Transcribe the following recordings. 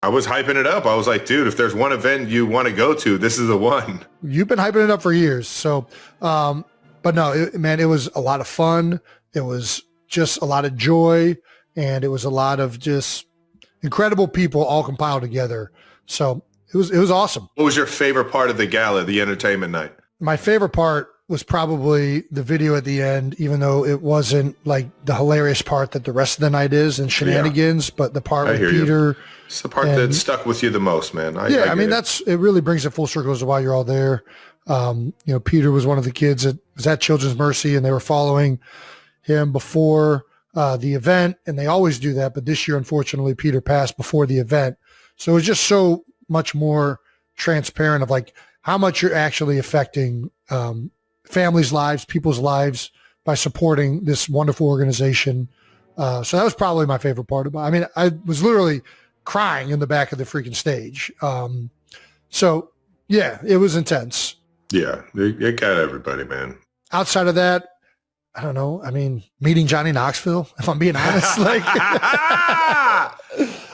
I was hyping it up. I was like, dude, if there's one event you want to go to, this is the one. You've been hyping it up for years. So, but no, man, it was a lot of fun. It was just a lot of joy, and it was a lot of just incredible people all compiled together. So it was awesome. What was your favorite part of the gala, the entertainment night? My favorite part was probably the video at the end, even though it wasn't like the hilarious part that the rest of the night is and shenanigans, but the part with Peter. It's the part that stuck with you the most, man. I mean, it really brings it full circle as to why you're all there. Peter was one of the kids that was at Children's Mercy, and they were following him before the event, and they always do that. But this year, unfortunately, Peter passed before the event. So it was just so much more transparent of like how much you're actually affecting families' lives, people's lives by supporting this wonderful organization. So that was probably my favorite part about it. I mean, I was literally crying in the back of the freaking stage. So yeah, it was intense. Yeah, it got everybody, man. Outside of that, I don't know. I mean, meeting Johnny Knoxville, if I'm being honest, like I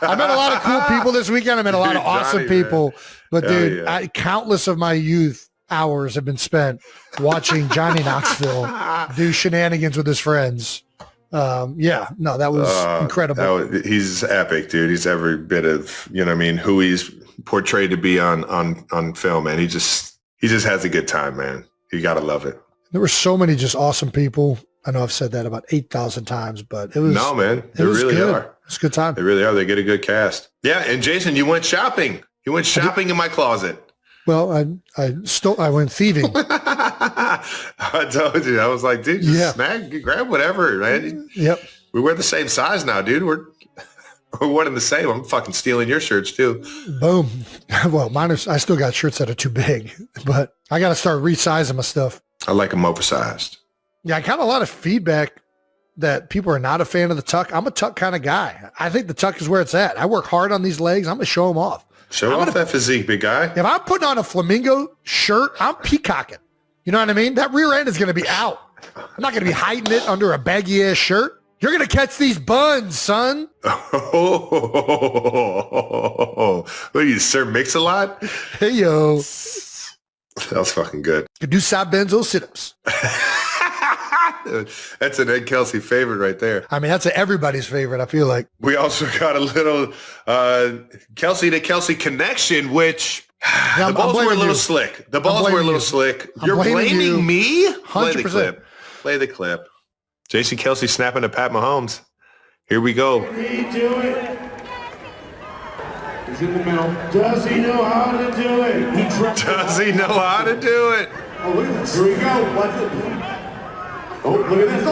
met a lot of cool people this weekend. I met a lot of awesome people, man. But dude, countless of my youth hours have been spent watching Johnny Knoxville do shenanigans with his friends. That was incredible. He's epic, dude. He's every bit of, who he's portrayed to be on film, man. He just has a good time, man. You got to love it. There were so many just awesome people. I know I've said that about 8,000 times, but it was. No, man. They really are. It's a good time. They really are. They get a good cast. Yeah. And Jason, you went shopping. You went shopping in my closet. Well, I went thieving. I told you. I was like, dude, just grab whatever, man. Yep. We wear the same size now, dude. We're one and the same. I'm fucking stealing your shirts too. Boom. Well, I still got shirts that are too big, but I got to start resizing my stuff. I like them oversized. Yeah, I got a lot of feedback that people are not a fan of the tuck. I'm a tuck kind of guy. I think the tuck is where it's at. I work hard on these legs. I'm going to show them off. Show off that physique, big guy. If I'm putting on a flamingo shirt, I'm peacocking. You know what I mean? That rear end is going to be out. I'm not going to be hiding it under a baggy ass shirt. You're going to catch these buns, son. Oh, what are you, Sir Mix-a-Lot? Hey, yo. That was fucking good. Could do side benzo sit-ups. That's an Ed Kelce favorite right there. I mean, that's everybody's favorite, I feel like. We also got a little Kelce to Kelce connection, which the balls were a little slick. The balls were a little slick. You're blaming me? 100%. Play the clip. Play the clip. Jason Kelce snapping to Pat Mahomes. Here we go. Can he do it? He's in the middle. Does he know how to do it? Does he know how to do it? Oh, look at this. Here we go. Watch it. Oh, look at this.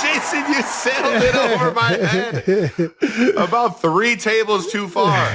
Jason, you sailed it over my head. About 3 tables too far.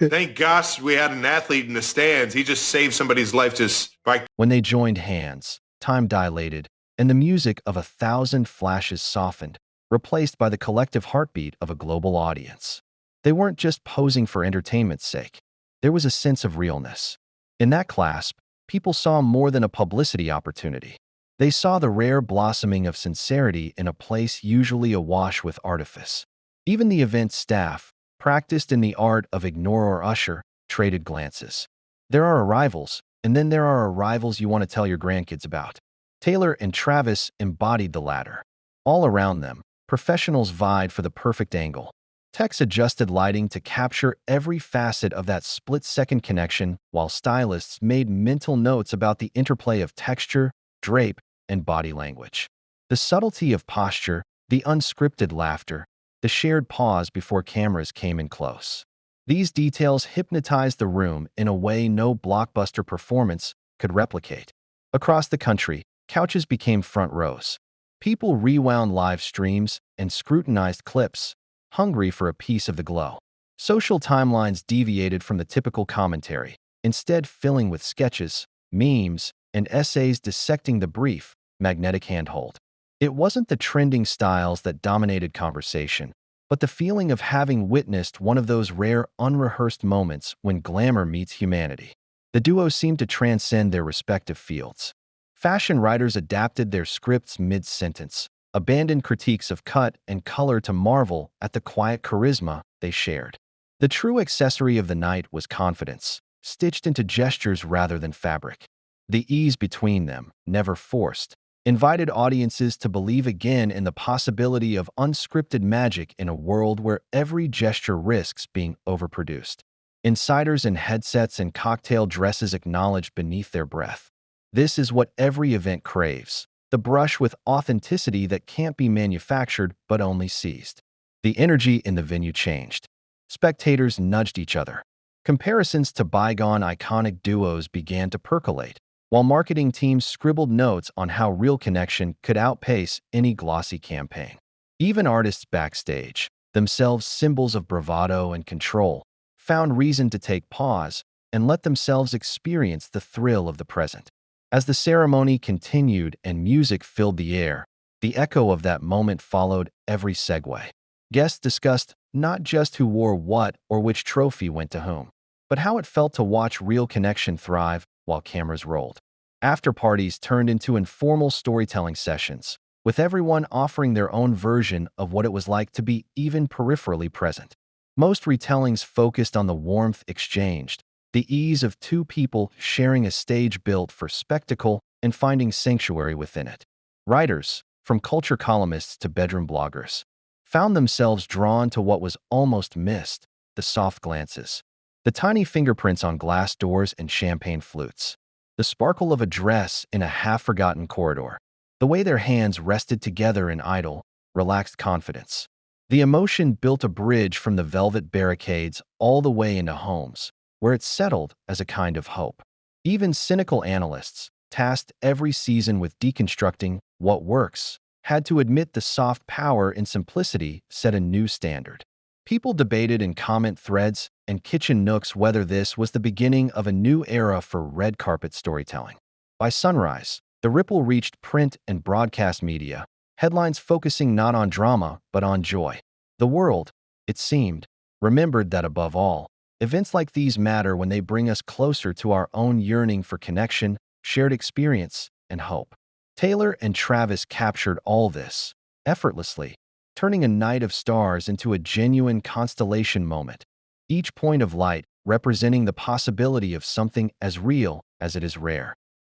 Thank gosh we had an athlete in the stands. He just saved somebody's life just by... When they joined hands, time dilated, and the music of 1,000 flashes softened, replaced by the collective heartbeat of a global audience. They weren't just posing for entertainment's sake. There was a sense of realness. In that clasp, people saw more than a publicity opportunity. They saw the rare blossoming of sincerity in a place usually awash with artifice. Even the event staff, practiced in the art of ignore or usher, traded glances. There are arrivals, and then there are arrivals you want to tell your grandkids about. Taylor and Travis embodied the latter. All around them, professionals vied for the perfect angle. Techs adjusted lighting to capture every facet of that split-second connection, while stylists made mental notes about the interplay of texture, drape, and body language. The subtlety of posture, the unscripted laughter, the shared pause before cameras came in close. These details hypnotized the room in a way no blockbuster performance could replicate. Across the country, couches became front rows. People rewound live streams and scrutinized clips, hungry for a piece of the glow. Social timelines deviated from the typical commentary, instead filling with sketches, memes, and essays dissecting the brief, magnetic handhold. It wasn't the trending styles that dominated conversation, but the feeling of having witnessed one of those rare, unrehearsed moments when glamour meets humanity. The duo seemed to transcend their respective fields. Fashion writers adapted their scripts mid-sentence. abandoned critiques of cut and color to marvel at the quiet charisma they shared. The true accessory of the night was confidence, stitched into gestures rather than fabric. The ease between them, never forced, invited audiences to believe again in the possibility of unscripted magic in a world where every gesture risks being overproduced. Insiders in headsets and cocktail dresses acknowledged beneath their breath. This is what every event craves, the brush with authenticity that can't be manufactured but only seized. The energy in the venue changed. Spectators nudged each other. Comparisons to bygone iconic duos began to percolate, while marketing teams scribbled notes on how Real Connection could outpace any glossy campaign. Even artists backstage, themselves symbols of bravado and control, found reason to take pause and let themselves experience the thrill of the present. As the ceremony continued and music filled the air, the echo of that moment followed every segue. Guests discussed not just who wore what or which trophy went to whom, but how it felt to watch Real Connection thrive while cameras rolled. After parties turned into informal storytelling sessions, with everyone offering their own version of what it was like to be even peripherally present. Most retellings focused on the warmth exchanged, the ease of two people sharing a stage built for spectacle and finding sanctuary within it. Writers, from culture columnists to bedroom bloggers, found themselves drawn to what was almost missed, the soft glances, the tiny fingerprints on glass doors and champagne flutes, the sparkle of a dress in a half-forgotten corridor, the way their hands rested together in idle, relaxed confidence. The emotion built a bridge from the velvet barricades all the way into homes, where it settled as a kind of hope. Even cynical analysts, tasked every season with deconstructing what works, had to admit the soft power and simplicity set a new standard. People debated in comment threads and kitchen nooks whether this was the beginning of a new era for red carpet storytelling. By sunrise, the ripple reached print and broadcast media, headlines focusing not on drama but on joy. The world, it seemed, remembered that above all, events like these matter when they bring us closer to our own yearning for connection, shared experience, and hope. Taylor and Travis captured all this, effortlessly, turning a night of stars into a genuine constellation moment, each point of light representing the possibility of something as real as it is rare.